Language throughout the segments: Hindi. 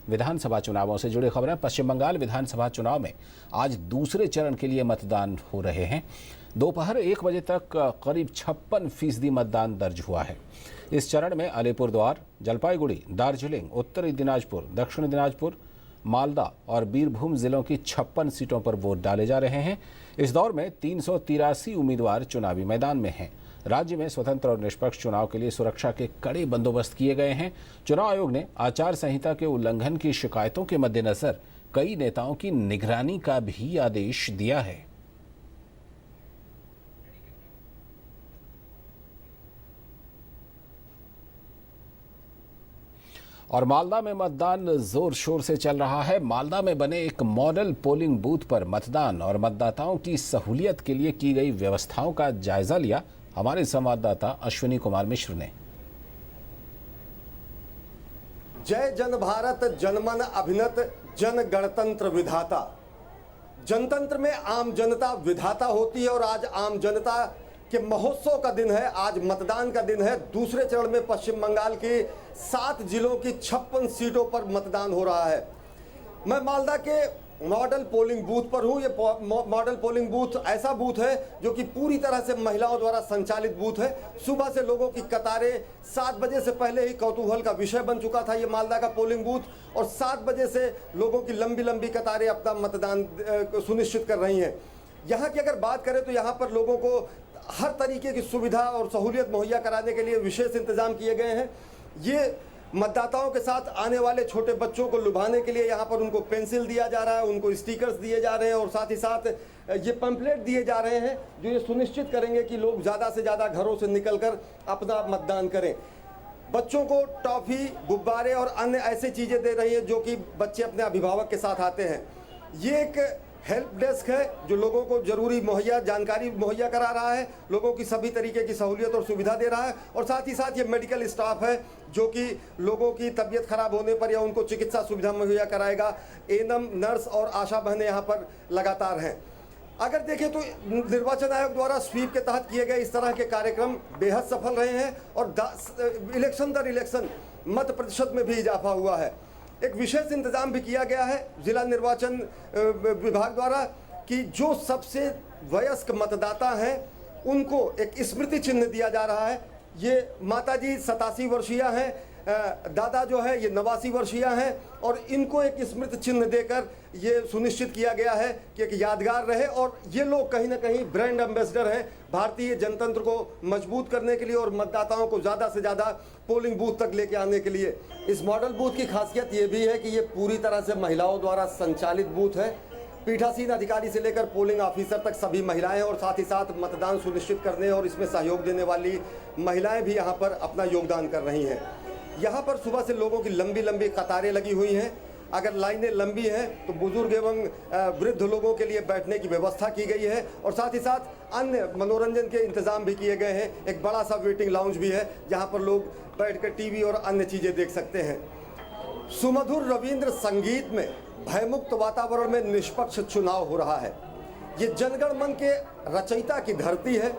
विधानसभा चुनावों से जुड़ी खबरें। पश्चिम बंगाल विधानसभा चुनाव में आज दूसरे चरण के लिए मतदान हो रहे हैं। दोपहर 1 बजे तक करीब 56% मतदान दर्ज हुआ है। इस चरण में अलीपुरद्वार, जलपाईगुड़ी, दार्जिलिंग, उत्तरी दिनाजपुर, दक्षिण दिनाजपुर, मालदा और बीरभूम जिलों की 56 सीटों पर वोट डाले जा रहे हैं। इस दौर में 383 उम्मीदवार चुनावी मैदान में हैं। राज्य में स्वतंत्र और निष्पक्ष चुनाव के लिए सुरक्षा के कड़े बंदोबस्त किए गए हैं। चुनाव आयोग ने आचार संहिता के उल्लंघन की शिकायतों के मद्देनजर कई नेताओं की निगरानी का भी आदेश दिया है। और मालदा में मतदान जोर शोर से चल रहा है। मालदा में बने एक मॉडल पोलिंग बूथ पर मतदान और मतदाताओं की सहूलियत के लिए की गई व्यवस्थाओं का जायजा लिया हमारे संवाददाता अश्विनी कुमार मिश्र ने। जय जन भारत जनमन अभिनत जन गणतंत्र विधाता। जनतंत्र में आम जनता विधाता होती है और आज आम जनता के महोत्सव का दिन है। आज मतदान का दिन है। दूसरे चरण में पश्चिम बंगाल की 7 जिलों की 56 सीटों पर मतदान हो रहा है। मैं मालदा के मॉडल पोलिंग बूथ पर हूं। ये मॉडल पोलिंग बूथ ऐसा बूथ है जो कि पूरी तरह से महिलाओं द्वारा संचालित बूथ है। सुबह से लोगों की कतारें 7 बजे से पहले ही कौतूहल का विषय बन चुका था ये मालदा का पोलिंग बूथ, और 7 बजे से लोगों की लंबी लंबी कतारें अपना मतदान सुनिश्चित कर रही हैं। यहाँ की अगर बात करें तो यहाँ पर लोगों को हर तरीके की सुविधा और सहूलियत मुहैया कराने के लिए विशेष इंतजाम किए गए हैं। ये मतदाताओं के साथ आने वाले छोटे बच्चों को लुभाने के लिए यहाँ पर उनको पेंसिल दिया जा रहा है, उनको स्टिकर्स दिए जा रहे हैं और साथ ही साथ ये पंपलेट दिए जा रहे हैं जो ये सुनिश्चित करेंगे कि लोग ज़्यादा से ज़्यादा घरों से निकलकर अपना मतदान करें। बच्चों को टॉफ़ी, गुब्बारे और अन्य ऐसी चीज़ें दे रही हैं जो कि बच्चे अपने अभिभावक के साथ आते हैं। ये एक हेल्प डेस्क है जो लोगों को जरूरी जानकारी मुहैया करा रहा है, लोगों की सभी तरीके की सहूलियत और सुविधा दे रहा है, और साथ ही साथ ये मेडिकल स्टाफ है जो कि लोगों की तबीयत खराब होने पर या उनको चिकित्सा सुविधा मुहैया कराएगा। एएनएम, नर्स और आशा बहनें यहाँ पर लगातार हैं। अगर देखें तो निर्वाचन आयोग द्वारा स्वीप के तहत किए गए इस तरह के कार्यक्रम बेहद सफल रहे हैं और इलेक्शन दर इलेक्शन मत प्रतिशत में भी इजाफा हुआ है। एक विशेष इंतजाम भी किया गया है जिला निर्वाचन विभाग द्वारा कि जो सबसे वयस्क मतदाता हैं उनको एक स्मृति चिन्ह दिया जा रहा है। ये माताजी 87 वर्षीय हैं, दादा जो है ये 89 वर्षीय हैं, और इनको एक स्मृति चिन्ह देकर ये सुनिश्चित किया गया है कि एक यादगार रहे। और ये लोग कहीं ना कहीं ब्रांड एम्बेसडर हैं भारतीय जनतंत्र को मजबूत करने के लिए और मतदाताओं को ज़्यादा से ज़्यादा पोलिंग बूथ तक लेके आने के लिए। इस मॉडल बूथ की खासियत ये भी है कि ये पूरी तरह से महिलाओं द्वारा संचालित बूथ है। पीठासीन अधिकारी से लेकर पोलिंग ऑफिसर तक सभी महिलाएं, और साथ ही साथ मतदान सुनिश्चित करने और इसमें सहयोग देने वाली महिलाएं भी यहाँ पर अपना योगदान कर रही हैं। यहाँ पर सुबह से लोगों की लंबी लंबी कतारें लगी हुई हैं। अगर लाइनें लंबी हैं तो बुजुर्ग एवं वृद्ध लोगों के लिए बैठने की व्यवस्था की गई है, और साथ ही साथ अन्य मनोरंजन के इंतजाम भी किए गए हैं। एक बड़ा सा वेटिंग लाउंज भी है जहाँ पर लोग बैठकर टीवी और अन्य चीज़ें देख सकते हैं। सुमधुर रविंद्र संगीत में भयमुक्त वातावरण में निष्पक्ष चुनाव हो रहा है। ये जनगण मन के रचयिता की धरती है।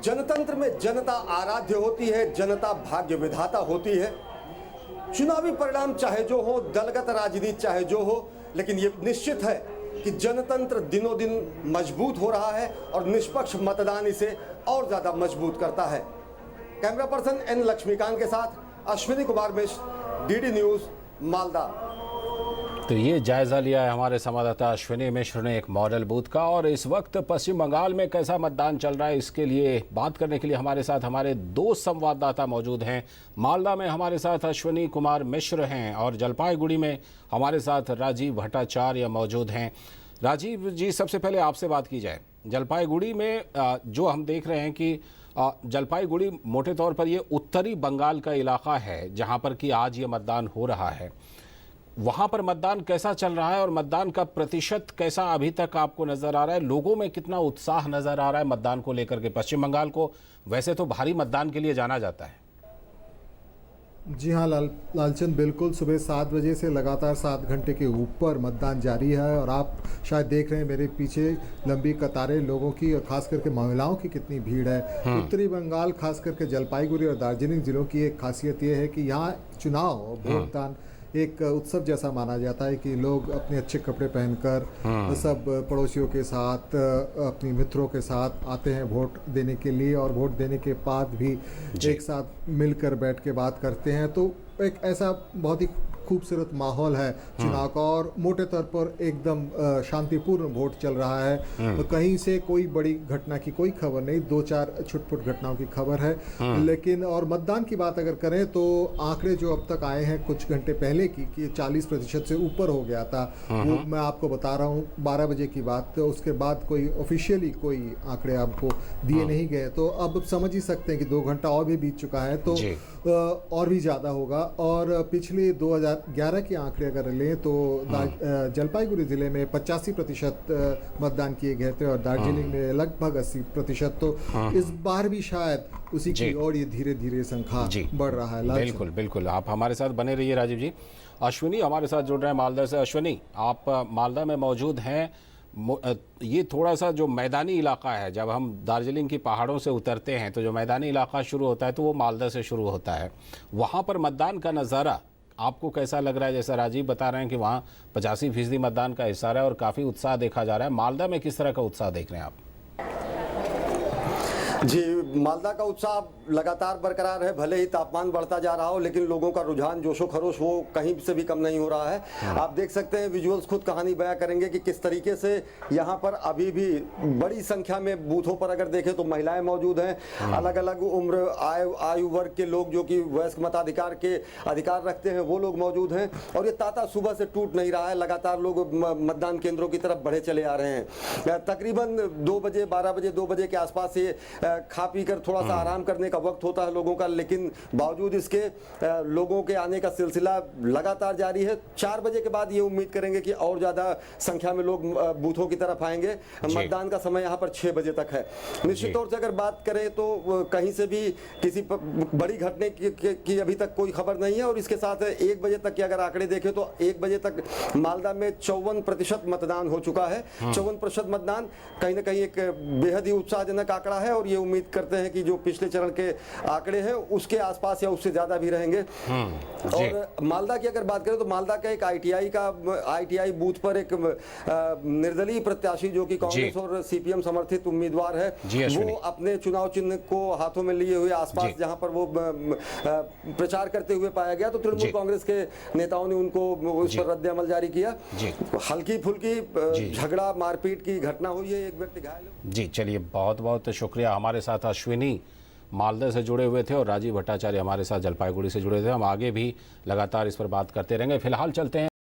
जनतंत्र में जनता आराध्य होती है, जनता भाग्य विधाता होती है। चुनावी परिणाम चाहे जो हो, दलगत राजनीति चाहे जो हो, लेकिन ये निश्चित है कि जनतंत्र दिनों दिन मजबूत हो रहा है और निष्पक्ष मतदान इसे और ज़्यादा मजबूत करता है। कैमरा पर्सन एन लक्ष्मीकांत के साथ अश्विनी कुमार मिश्र, डीडी न्यूज़, मालदा। तो ये जायजा लिया है हमारे संवाददाता अश्विनी मिश्र ने एक मॉडल बूथ का। और इस वक्त पश्चिम बंगाल में कैसा मतदान चल रहा है इसके लिए बात करने के लिए हमारे साथ हमारे 2 संवाददाता मौजूद हैं। मालदा में हमारे साथ अश्विनी कुमार मिश्र हैं और जलपाईगुड़ी में हमारे साथ राजीव भट्टाचार्य मौजूद हैं। राजीव जी, सबसे पहले आपसे बात की जाए। जलपाईगुड़ी में जो हम देख रहे हैं कि जलपाईगुड़ी मोटे तौर पर ये उत्तरी बंगाल का इलाका है जहाँ पर कि आज ये मतदान हो रहा है। वहाँ पर मतदान कैसा चल रहा है और मतदान का प्रतिशत कैसा अभी तक आपको नज़र आ रहा है? लोगों में कितना उत्साह नज़र आ रहा है मतदान को लेकर के? पश्चिम बंगाल को वैसे तो भारी मतदान के लिए जाना जाता है। जी हाँ लालचंद, बिल्कुल। सुबह 7 बजे से लगातार 7 घंटे के ऊपर मतदान जारी है और आप शायद देख रहे हैं मेरे पीछे लंबी कतारें लोगों की और ख़ास करके महिलाओं की कितनी भीड़ है। उत्तरी बंगाल खास करके जलपाईगुड़ी और दार्जिलिंग ज़िलों की एक खासियत ये है कि यहाँ चुनाव और वोटदान एक उत्सव जैसा माना जाता है कि लोग अपने अच्छे कपड़े पहनकर सब पड़ोसियों के साथ अपनी मित्रों के साथ आते हैं वोट देने के लिए, और वोट देने के बाद भी एक साथ मिलकर बैठ के बात करते हैं। तो एक ऐसा बहुत ही खूबसूरत माहौल है चुनाव का, और मोटे तौर पर एकदम शांतिपूर्ण वोट चल रहा है। तो कहीं से कोई बड़ी घटना की कोई खबर नहीं, 2-4 छुटपुट घटनाओं की खबर है। लेकिन और मतदान की बात अगर करें तो आंकड़े जो अब तक आए हैं कुछ घंटे पहले की कि 40% से ऊपर हो गया था, वो मैं आपको बता रहा हूँ 12 बजे की बात। तो उसके बाद कोई ऑफिशियली कोई आंकड़े आपको दिए नहीं गए, तो अब समझ ही सकते हैं कि 2 घंटा और भी बीत चुका है, तो और भी ज़्यादा होगा। और पिछले 2011 के आंकड़े अगर लें तो जलपाईगुड़ी ज़िले में 85% मतदान किए गए थे, और दार्जिलिंग में लगभग 80%। तो इस बार भी शायद उसी की और ये धीरे धीरे संख्या बढ़ रहा है। बिल्कुल बिल्कुल, आप हमारे साथ बने रहिए राजीव जी। अश्विनी हमारे साथ जुड़ रहे हैं मालदा से। अश्विनी, आप मालदा में मौजूद हैं। ये थोड़ा सा जो मैदानी इलाका है, जब हम दार्जिलिंग की पहाड़ों से उतरते हैं तो जो मैदानी इलाका शुरू होता है तो वो मालदा से शुरू होता है। वहाँ पर मतदान का नज़ारा आपको कैसा लग रहा है? जैसा राजीव बता रहे हैं कि वहाँ 85% मतदान का हिस्सा है और काफ़ी उत्साह देखा जा रहा है। मालदा में किस तरह का उत्साह देख रहे हैं आप? जी, मालदा का उत्साह लगातार बरकरार है। भले ही तापमान बढ़ता जा रहा हो, लेकिन लोगों का रुझान जोशो खरोश वो कहीं से भी कम नहीं हो रहा है। आप देख सकते हैं, विजुअल्स खुद कहानी बयां करेंगे कि किस तरीके से यहाँ पर अभी भी बड़ी संख्या में बूथों पर अगर देखें तो महिलाएं मौजूद हैं। अलग अलग उम्र आयु वर्ग के लोग जो कि वयस्क मताधिकार के अधिकार रखते हैं वो लोग मौजूद हैं। और ये तांता सुबह से टूट नहीं रहा है, लगातार लोग मतदान केंद्रों की तरफ बढ़े चले आ रहे हैं। तकरीबन 2 बजे 12 बजे 2 बजे के आसपास ये खा पी कर थोड़ा सा आराम करने का वक्त होता है लोगों का, लेकिन बावजूद इसके लोगों के आने का सिलसिला लगातार जारी है। 4 बजे के बाद ये उम्मीद करेंगे कि और ज़्यादा संख्या में लोग बूथों की तरफ आएंगे। मतदान का समय यहाँ पर 6 बजे तक है। निश्चित तौर से अगर बात करें तो कहीं से भी किसी बड़ी घटने की अभी तक कोई खबर नहीं है। और इसके साथ 1 बजे तक के अगर आंकड़े देखें तो 1 बजे तक मालदा में 54% मतदान हो चुका है। 54% मतदान कहीं ना कहीं एक बेहद ही उत्साहजनक आंकड़ा है, और ये उम्मीद करते हैं कि जो पिछले चरण के आंकड़े हैं उसके आसपास या उससे ज्यादा भी रहेंगे। और मालदा की अगर बात करें तो मालदा का एक आईटीआई बूथ पर एक निर्दलीय प्रत्याशी जो कि कांग्रेस और सीपीएम समर्थित उम्मीदवार है, वो अपने चुनाव चिन्ह को हाथों में लिए हुए आसपास जहां पर वो प्रचार करते हुए पाया गया, तो तृणमूल कांग्रेस के नेताओं ने उनको उस पर रद्द अमल जारी किया। हल्की फुल्की झगड़ा मारपीट की घटना हुई है, एक व्यक्ति घायल है। जी चलिए, बहुत बहुत शुक्रिया। हमारे साथ अश्विनी मालदा से जुड़े हुए थे और राजीव भट्टाचार्य हमारे साथ जलपाईगुड़ी से जुड़े थे। हम आगे भी लगातार इस पर बात करते रहेंगे। फिलहाल चलते हैं